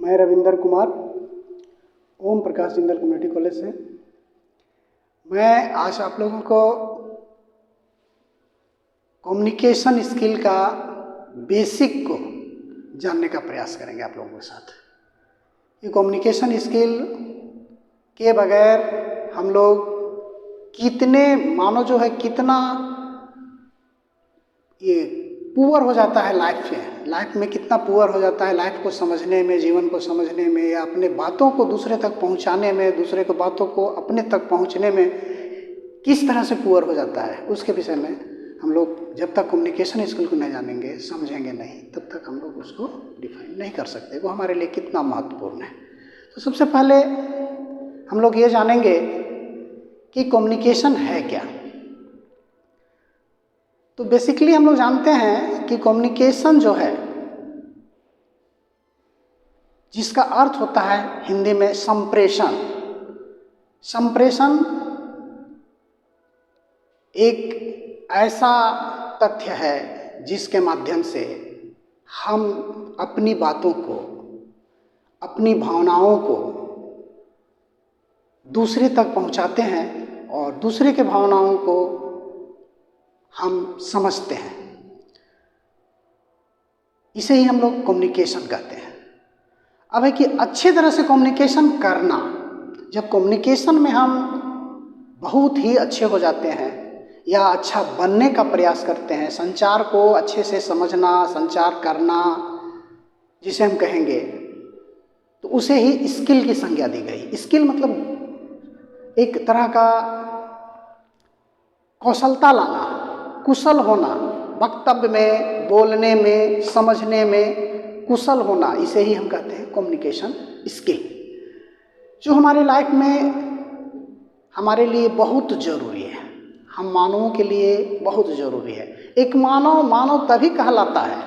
मैं Ravinder Kumar Om Prakash Jindal community college से। मैं आज आप लोगों को कम्युनिकेशन स्किल का बेसिक को जानने का प्रयास करेंगे आप लोगों के साथ। ये कम्युनिकेशन स्किल के बगैर हम लोग कितना ये पुअर हो जाता है लाइफ में कितना पुअर हो जाता है लाइफ को समझने में, जीवन को समझने में, या अपने बातों को दूसरे तक पहुंचाने में, दूसरे को बातों को अपने तक पहुंचने में किस तरह से पुअर हो जाता है, उसके विषय में हम लोग जब तक कम्युनिकेशन स्किल को नहीं जानेंगे, समझेंगे नहीं, तब तक हम लोग उसको डिफाइन नहीं कर सकते वो हमारे लिए कितना महत्वपूर्ण है। तो सबसे पहले हम लोग ये जानेंगे कि कम्युनिकेशन है क्या। तो बेसिकली हम लोग जानते हैं कि कम्युनिकेशन जो है, जिसका अर्थ होता है हिंदी में संप्रेषण। संप्रेषण एक ऐसा तथ्य है जिसके माध्यम से हम अपनी बातों को, अपनी भावनाओं को दूसरे तक पहुंचाते हैं और दूसरे के भावनाओं को हम समझते हैं। इसे ही हम लोग कम्युनिकेशन कहते हैं। अब है कि अच्छे तरह से कम्युनिकेशन करना, जब कम्युनिकेशन में हम बहुत ही अच्छे हो जाते हैं या अच्छा बनने का प्रयास करते हैं, संचार को अच्छे से समझना, संचार करना जिसे हम कहेंगे, तो उसे ही स्किल की संज्ञा दी गई। स्किल मतलब एक तरह का कौशलता लाना, कुशल होना, वक्तव्य में, बोलने में, समझने में कुशल होना, इसे ही हम कहते हैं कम्युनिकेशन स्किल, जो हमारे लाइफ में हमारे लिए बहुत जरूरी है, हम मानवों के लिए बहुत जरूरी है। एक मानव तभी कहलाता है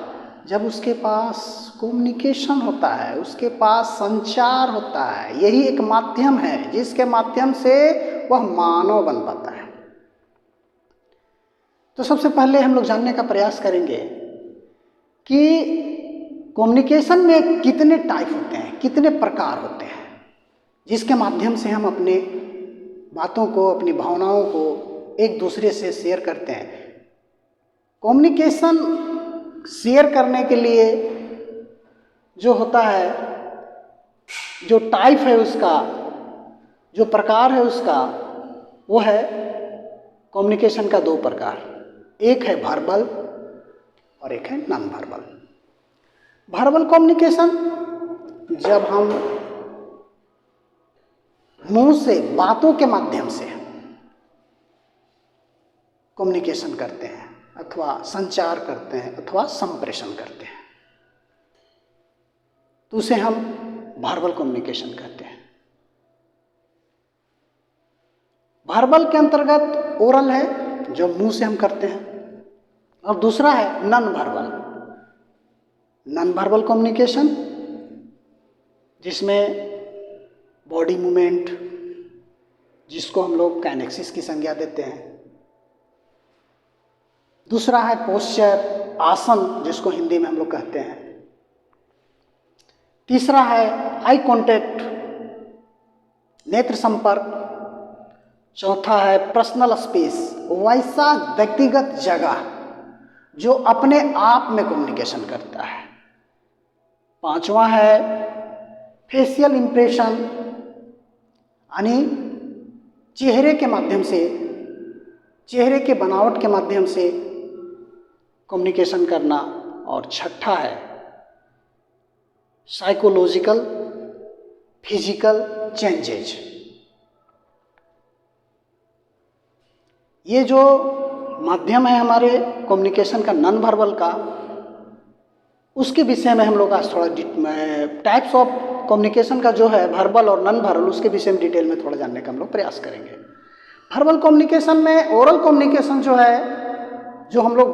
जब उसके पास कम्युनिकेशन होता है, उसके पास संचार होता है। यही एक माध्यम है जिसके माध्यम से वह मानव बन पाता है। तो सबसे पहले हम लोग जानने का प्रयास करेंगे कि कम्युनिकेशन में कितने टाइप होते हैं, कितने प्रकार होते हैं, जिसके माध्यम से हम अपने बातों को, अपनी भावनाओं को एक दूसरे से शेयर करते हैं। कम्युनिकेशन शेयर करने के लिए जो होता है, जो टाइप है उसका, जो प्रकार है उसका, वो है कम्युनिकेशन का दो प्रकार। एक है वर्बल और एक है नॉन वर्बल। वर्बल कम्युनिकेशन, जब हम मुंह से, बातों के माध्यम से कम्युनिकेशन करते हैं अथवा संचार करते हैं अथवा संप्रेषण करते हैं, तो उसे हम वर्बल कम्युनिकेशन कहते हैं। वर्बल के अंतर्गत ओरल है जो मुंह से हम करते हैं, और दूसरा है non verbal. Non verbal communication जिसमें बॉडी मूवमेंट, जिसको हम लोग काइनेसिस की संज्ञा देते हैं। दूसरा है पोस्चर, आसन, जिसको हिंदी में हम लोग कहते हैं। तीसरा है आई कांटेक्ट, नेत्र संपर्क। चौथा है पर्सनल स्पेस, वैसा व्यक्तिगत जगह जो अपने आप में कम्युनिकेशन करता है। पांचवा है फेशियल इंप्रेशन, यानी चेहरे के माध्यम से, चेहरे के बनावट के माध्यम से कम्युनिकेशन करना। और छठा है साइकोलॉजिकल फिजिकल चेंजेज। ये जो माध्यम है हमारे कम्युनिकेशन का नॉन वर्बल का, उसके विषय में हम लोग आज थोड़ा टाइप्स ऑफ कम्युनिकेशन का जो है वर्बल और नॉन वर्बल, उसके विषय में डिटेल में थोड़ा जानने का हम लोग प्रयास करेंगे। वर्बल कम्युनिकेशन में ओरल कम्युनिकेशन जो है, जो हम लोग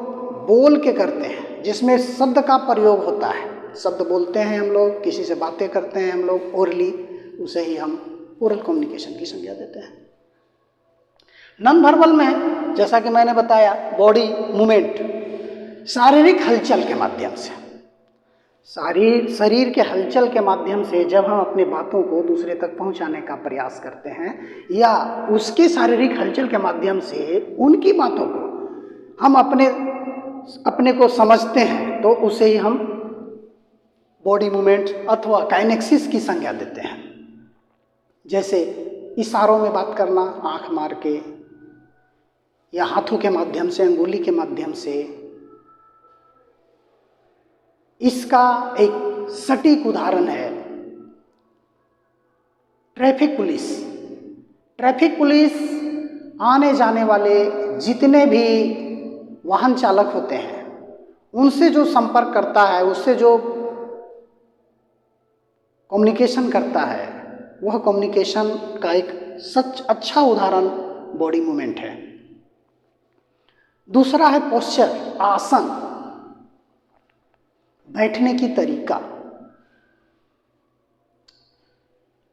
बोल के करते हैं, जिसमें शब्द का प्रयोग होता है, शब्द बोलते हैं हम लोग, किसी से बातें करते हैं हम लोग ओरली, उसे ही हम ओरल कम्युनिकेशन की संज्ञा देते हैं। नॉन वर्बल में जैसा कि मैंने बताया, बॉडी मूवमेंट, शारीरिक हलचल के माध्यम से, शरीर के हलचल के माध्यम से जब हम अपनी बातों को दूसरे तक पहुंचाने का प्रयास करते हैं या उसके शारीरिक हलचल के माध्यम से उनकी बातों को हम अपने को समझते हैं, तो उसे ही हम बॉडी मूवमेंट अथवा काइनेक्सिस की संज्ञा देते हैं। जैसे इशारों में बात करना, आंख मार के या हाथों के माध्यम से, अंगुली के माध्यम से। इसका एक सटीक उदाहरण है ट्रैफिक पुलिस। ट्रैफिक पुलिस आने जाने वाले जितने भी वाहन चालक होते हैं उनसे जो संपर्क करता है, उससे जो कम्युनिकेशन करता है, वह कम्युनिकेशन का एक सच अच्छा उदाहरण बॉडी मूवमेंट है। दूसरा है पोस्चर, आसन, बैठने की तरीका।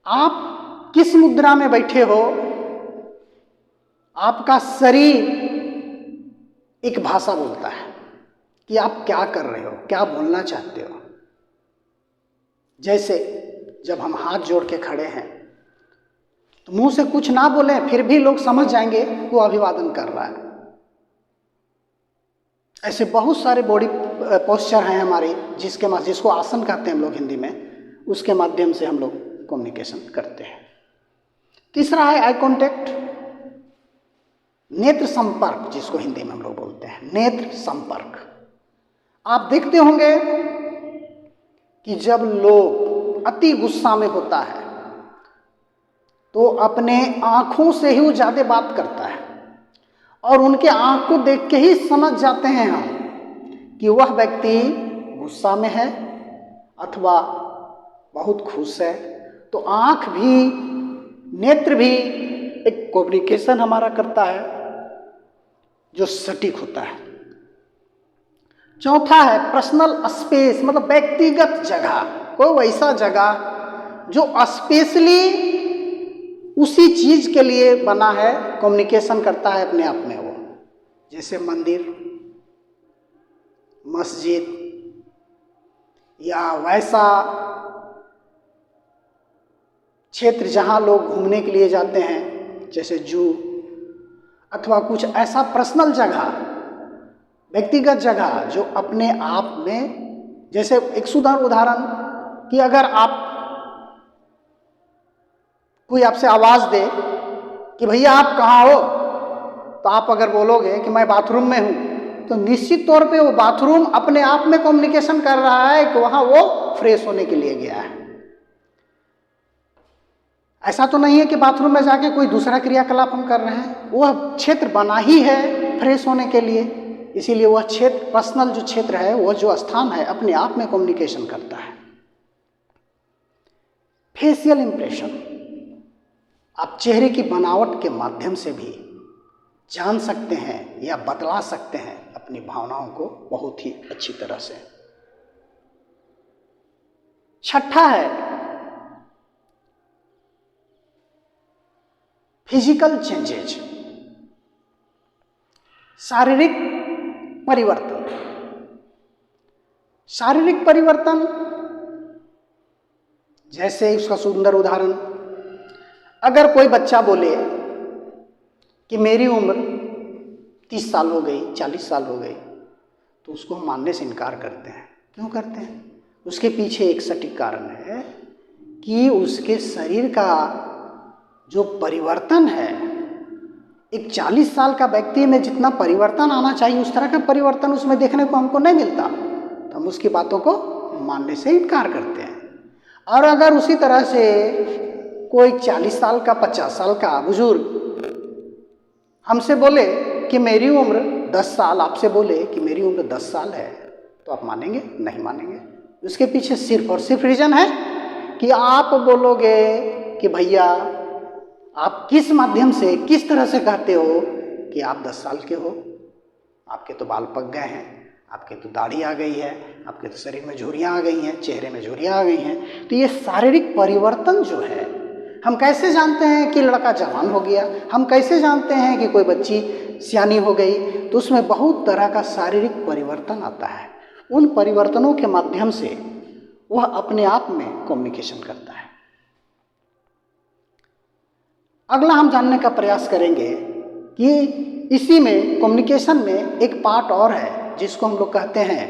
आप किस मुद्रा में बैठे हो, आपका शरीर एक भाषा बोलता है कि आप क्या कर रहे हो, क्या बोलना चाहते हो। जैसे जब हम हाथ जोड़ के खड़े हैं तो मुंह से कुछ ना बोले फिर भी लोग समझ जाएंगे वो अभिवादन कर रहा है। ऐसे बहुत सारे बॉडी पोस्चर हैं हमारे जिसको आसन कहते हैं हम लोग हिंदी में, उसके माध्यम से हम लोग कम्युनिकेशन करते हैं। तीसरा है आई कांटेक्ट, नेत्र संपर्क, जिसको हिंदी में हम लोग बोलते हैं नेत्र संपर्क। आप देखते होंगे कि जब लोग अति गुस्सा में होता है तो अपने आंखों से ही वो ज्यादा बात करता है और उनके आंख को देख के ही समझ जाते हैं हम कि वह व्यक्ति गुस्सा में है अथवा बहुत खुश है। तो आंख भी, नेत्र भी एक कम्युनिकेशन हमारा करता है जो सटीक होता है। चौथा है पर्सनल स्पेस, मतलब व्यक्तिगत जगह, कोई वैसा जगह जो स्पेशली उसी चीज के लिए बना है, कम्युनिकेशन करता है अपने आप में वो। जैसे मंदिर, मस्जिद या वैसा क्षेत्र जहां लोग घूमने के लिए जाते हैं, जैसे जू, अथवा कुछ ऐसा पर्सनल जगह, व्यक्तिगत जगह जो अपने आप में, जैसे एक सुधार उदाहरण कि अगर आप कोई आपसे आवाज दे कि भैया आप कहाँ हो, तो आप अगर बोलोगे कि मैं बाथरूम में हूं, तो निश्चित तौर पे वो बाथरूम अपने आप में कम्युनिकेशन कर रहा है कि वहां वो फ्रेश होने के लिए गया है। ऐसा तो नहीं है कि बाथरूम में जाके कोई दूसरा क्रियाकलाप हम कर रहे हैं, वह क्षेत्र बना ही है फ्रेश होने के लिए। इसीलिए वह क्षेत्र, पर्सनल जो क्षेत्र है, वह जो स्थान है, अपने आप में कम्युनिकेशन करता है। फेशियल इंप्रेशन, आप चेहरे की बनावट के माध्यम से भी जान सकते हैं या बतला सकते हैं अपनी भावनाओं को बहुत ही अच्छी तरह से। छठा है फिजिकल चेंजेज, शारीरिक परिवर्तन। शारीरिक परिवर्तन जैसे उसका सुंदर उदाहरण, अगर कोई बच्चा बोले कि मेरी उम्र 30 साल हो गई, 40 साल हो गई, तो उसको हम मानने से इनकार करते हैं। क्यों करते हैं? उसके पीछे एक सटीक कारण है कि उसके शरीर का जो परिवर्तन है, एक 40 साल का व्यक्ति में जितना परिवर्तन आना चाहिए उस तरह का परिवर्तन उसमें देखने को हमको नहीं मिलता, तो हम उसकी बातों को मानने से इनकार करते हैं। और अगर उसी तरह से कोई 40 साल का, 50 साल का बुजुर्ग हमसे बोले कि मेरी उम्र 10 साल, आपसे बोले कि मेरी उम्र 10 साल है, तो आप मानेंगे? नहीं मानेंगे। उसके पीछे सिर्फ और सिर्फ रीजन है कि आप बोलोगे कि भैया आप किस माध्यम से, किस तरह से कहते हो कि आप 10 साल के हो, आपके तो बाल पक गए हैं, आपके तो दाढ़ी आ गई है, आपके तो शरीर में झुर्रियाँ आ गई हैं, चेहरे में झुर्रियाँ आ गई हैं। तो ये शारीरिक परिवर्तन जो है, हम कैसे जानते हैं कि लड़का जवान हो गया, हम कैसे जानते हैं कि कोई बच्ची सियानी हो गई? तो उसमें बहुत तरह का शारीरिक परिवर्तन आता है। उन परिवर्तनों के माध्यम से वह अपने आप में कम्युनिकेशन करता है। अगला हम जानने का प्रयास करेंगे कि इसी में कम्युनिकेशन में एक पार्ट और है जिसको हम लोग कहते हैं,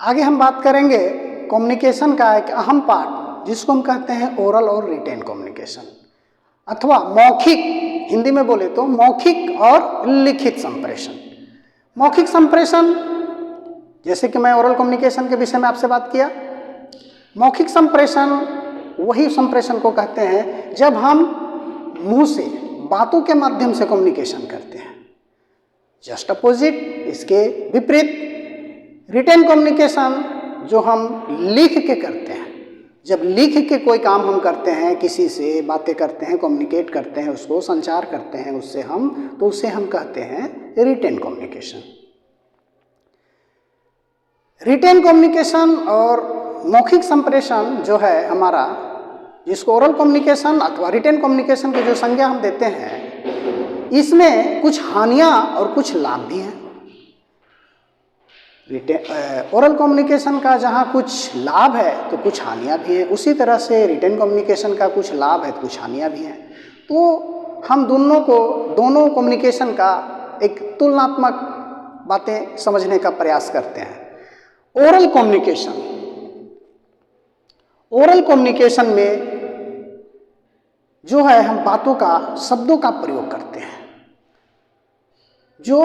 आगे हम बात करेंगे कम्युनिकेशन का एक अहम पार्ट जिसको हम कहते हैं ओरल और रिटेन कम्युनिकेशन, अथवा मौखिक, हिंदी में बोले तो मौखिक और लिखित संप्रेषण। मौखिक संप्रेषण, जैसे कि मैं ओरल कम्युनिकेशन के विषय में आपसे बात किया, मौखिक संप्रेषण वही संप्रेषण को कहते हैं जब हम मुंह से बातों के माध्यम से कम्युनिकेशन करते हैं। जस्ट अपोजिट, इसके विपरीत रिटेन कम्युनिकेशन जो हम लिख के करते हैं। जब लिख के कोई काम हम करते हैं, किसी से बातें करते हैं, कम्युनिकेट करते हैं, उसको संचार करते हैं उससे हम, तो उसे हम कहते हैं रिटेन कम्युनिकेशन। रिटेन कम्युनिकेशन और मौखिक संप्रेषण जो है हमारा, जिसको ओरल कम्युनिकेशन अथवा रिटेन कम्युनिकेशन की जो संज्ञा हम देते हैं, इसमें कुछ हानियां और कुछ लाभ भी हैं। ओरल कम्युनिकेशन का जहाँ कुछ लाभ है तो कुछ हानियां भी हैं, उसी तरह से रिटेन कम्युनिकेशन का कुछ लाभ है तो कुछ हानियां भी हैं। तो हम दोनों कम्युनिकेशन का एक तुलनात्मक बातें समझने का प्रयास करते हैं। ओरल कम्युनिकेशन में जो है हम बातों का, शब्दों का प्रयोग करते हैं जो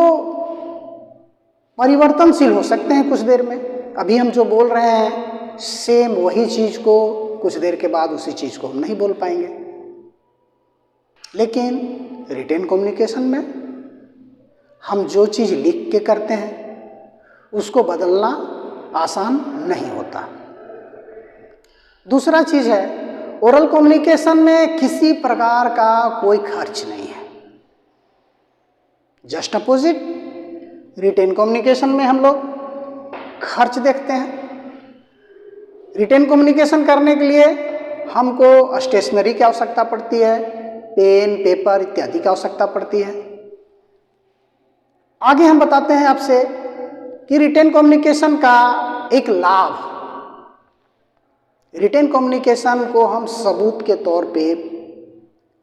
परिवर्तनशील हो सकते हैं कुछ देर में। अभी हम जो बोल रहे हैं सेम वही चीज को कुछ देर के बाद उसी चीज को हम नहीं बोल पाएंगे। लेकिन रिटेन कम्युनिकेशन में हम जो चीज लिख के करते हैं उसको बदलना आसान नहीं होता। दूसरा चीज है, ओरल कम्युनिकेशन में किसी प्रकार का कोई खर्च नहीं है। जस्ट अपोजिट, रिटेन कम्युनिकेशन में हम लोग खर्च देखते हैं। रिटेन कम्युनिकेशन करने के लिए हमको स्टेशनरी की आवश्यकता पड़ती है, पेन, पेपर इत्यादि की आवश्यकता पड़ती है। आगे हम बताते हैं आपसे कि रिटेन कम्युनिकेशन का एक लाभ, रिटेन कम्युनिकेशन को हम सबूत के तौर पे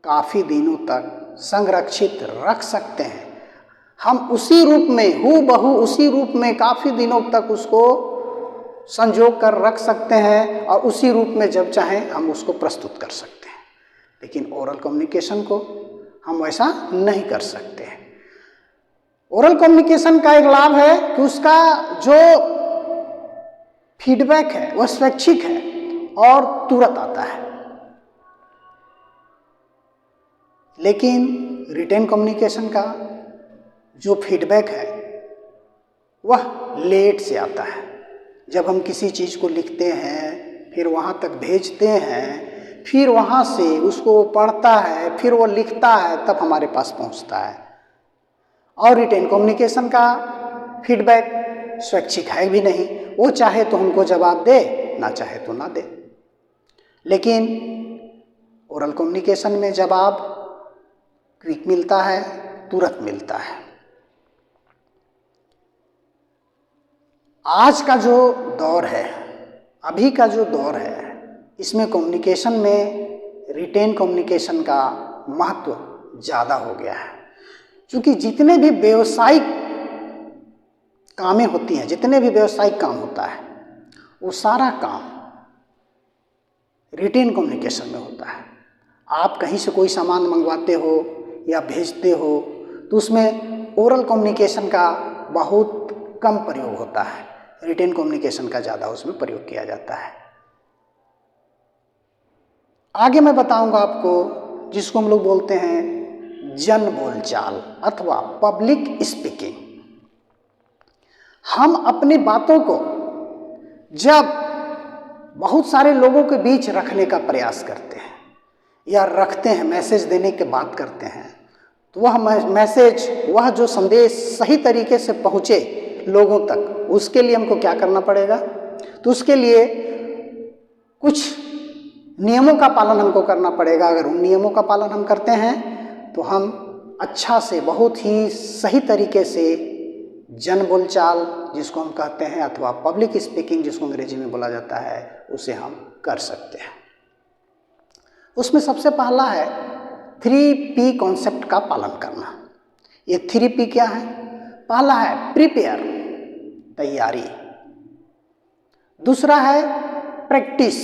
काफ़ी दिनों तक संरक्षित रख सकते हैं। हम उसी रूप में, हूबहू उसी रूप में काफ़ी दिनों तक उसको संजो कर रख सकते हैं और उसी रूप में जब चाहें हम उसको प्रस्तुत कर सकते हैं। लेकिन ओरल कम्युनिकेशन को हम वैसा नहीं कर सकते हैं। ओरल कम्युनिकेशन का एक लाभ है कि उसका जो फीडबैक है वह स्वैच्छिक है और तुरंत आता है। लेकिन रिटेन कम्युनिकेशन का जो फीडबैक है वह लेट से आता है। जब हम किसी चीज़ को लिखते हैं, फिर वहाँ तक भेजते हैं, फिर वहाँ से उसको पढ़ता है, फिर वो लिखता है, तब हमारे पास पहुँचता है। और रिटेन कम्युनिकेशन का फीडबैक स्वैच्छिक है भी नहीं, वो चाहे तो हमको जवाब दे, ना चाहे तो ना दे। लेकिन ओरल कम्युनिकेशन में जवाब क्विक मिलता है, तुरंत मिलता है। आज का जो दौर है, अभी का जो दौर है, इसमें कम्युनिकेशन में रिटेन कम्युनिकेशन का महत्व ज़्यादा हो गया है। क्योंकि जितने भी व्यावसायिक कामें होती हैं, जितने भी व्यावसायिक काम होता है, वो सारा काम रिटेन कम्युनिकेशन में होता है। आप कहीं से कोई सामान मंगवाते हो या भेजते हो तो उसमें ओरल कम्युनिकेशन का बहुत कम प्रयोग होता है, रिटेन कम्युनिकेशन का ज़्यादा उसमें प्रयोग किया जाता है। आगे मैं बताऊंगा आपको, जिसको हम लोग बोलते हैं जन बोलचाल अथवा पब्लिक स्पीकिंग। हम अपनी बातों को जब बहुत सारे लोगों के बीच रखने का प्रयास करते हैं या रखते हैं, मैसेज देने की बात करते हैं, तो वह मैसेज, वह जो संदेश सही तरीके से पहुँचे लोगों तक, उसके लिए हमको क्या करना पड़ेगा? तो उसके लिए कुछ नियमों का पालन हमको करना पड़ेगा। अगर उन नियमों का पालन हम करते हैं तो हम अच्छा से, बहुत ही सही तरीके से जन बोलचाल, जिसको हम कहते हैं अथवा पब्लिक स्पीकिंग जिसको अंग्रेजी में बोला जाता है, उसे हम कर सकते हैं। उसमें सबसे पहला है 3P कॉन्सेप्ट का पालन करना। ये 3P क्या है? पहला है प्रिपेयर, तैयारी। दूसरा है प्रैक्टिस,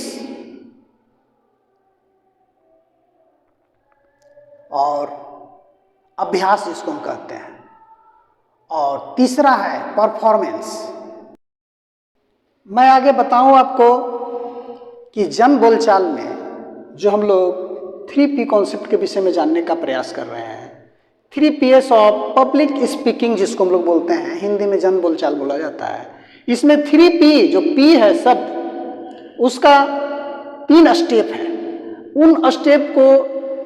और अभ्यास जिसको हम कहते हैं, और तीसरा है परफॉर्मेंस। मैं आगे बताऊं आपको कि जन बोलचाल में जो हम लोग 3P कॉन्सेप्ट के विषय में जानने का प्रयास कर रहे हैं, 3Ps ऑफ पब्लिक स्पीकिंग जिसको हम लोग बोलते हैं, हिंदी में जन बोलचाल बोला जाता है। इसमें 3P जो P है शब्द, उसका 3 स्टेप है। उन स्टेप को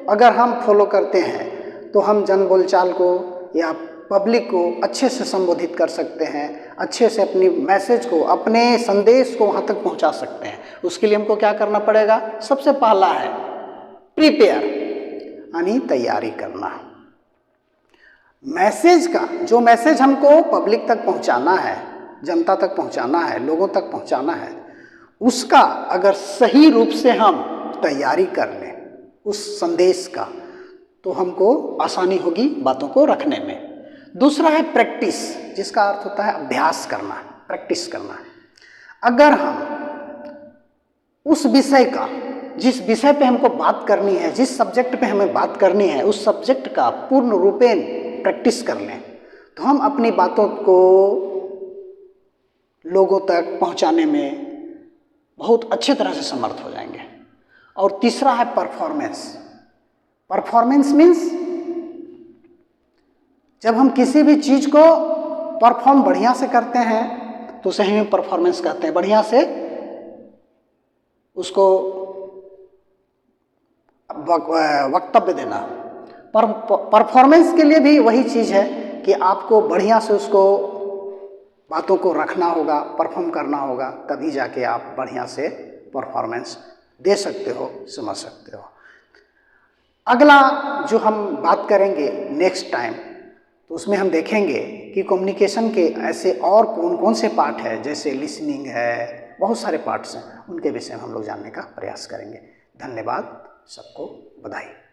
अगर हम फॉलो करते हैं तो हम जन बोलचाल को या पब्लिक को अच्छे से संबोधित कर सकते हैं, अच्छे से अपनी मैसेज को, अपने संदेश को वहाँ तक पहुँचा सकते हैं। उसके लिए हमको क्या करना पड़ेगा? सबसे पहला है प्रिपेयर, यानी तैयारी करना। मैसेज का, जो मैसेज हमको पब्लिक तक पहुँचाना है, जनता तक पहुँचाना है, लोगों तक पहुँचाना है, उसका अगर सही रूप से हम तैयारी कर लें उस संदेश का, तो हमको आसानी होगी बातों को रखने में। दूसरा है प्रैक्टिस, जिसका अर्थ होता है अभ्यास करना, प्रैक्टिस करना। अगर हम उस विषय का, जिस विषय पे हमको बात करनी है, जिस सब्जेक्ट पे हमें बात करनी है, उस सब्जेक्ट का पूर्ण रूपेण प्रैक्टिस कर लें, तो हम अपनी बातों को लोगों तक पहुंचाने में बहुत अच्छे तरह से समर्थ हो जाएंगे। और तीसरा है परफॉर्मेंस। परफॉर्मेंस मीन्स जब हम किसी भी चीज़ को परफॉर्म बढ़िया से करते हैं तो उसे हम परफॉर्मेंस कहते हैं। बढ़िया से उसको वक्तव्य देना। परफॉर्मेंस के लिए भी वही चीज़ है कि आपको बढ़िया से उसको बातों को रखना होगा, परफॉर्म करना होगा, तभी जाके आप बढ़िया से परफॉर्मेंस दे सकते हो, समझ सकते हो। अगला जो हम बात करेंगे नेक्स्ट टाइम, तो उसमें हम देखेंगे कि कम्युनिकेशन के ऐसे और कौन कौन से पार्ट है, जैसे लिसनिंग है, बहुत सारे पार्ट्स हैं, उनके विषय में हम लोग जानने का प्रयास करेंगे। धन्यवाद, सबको बधाई।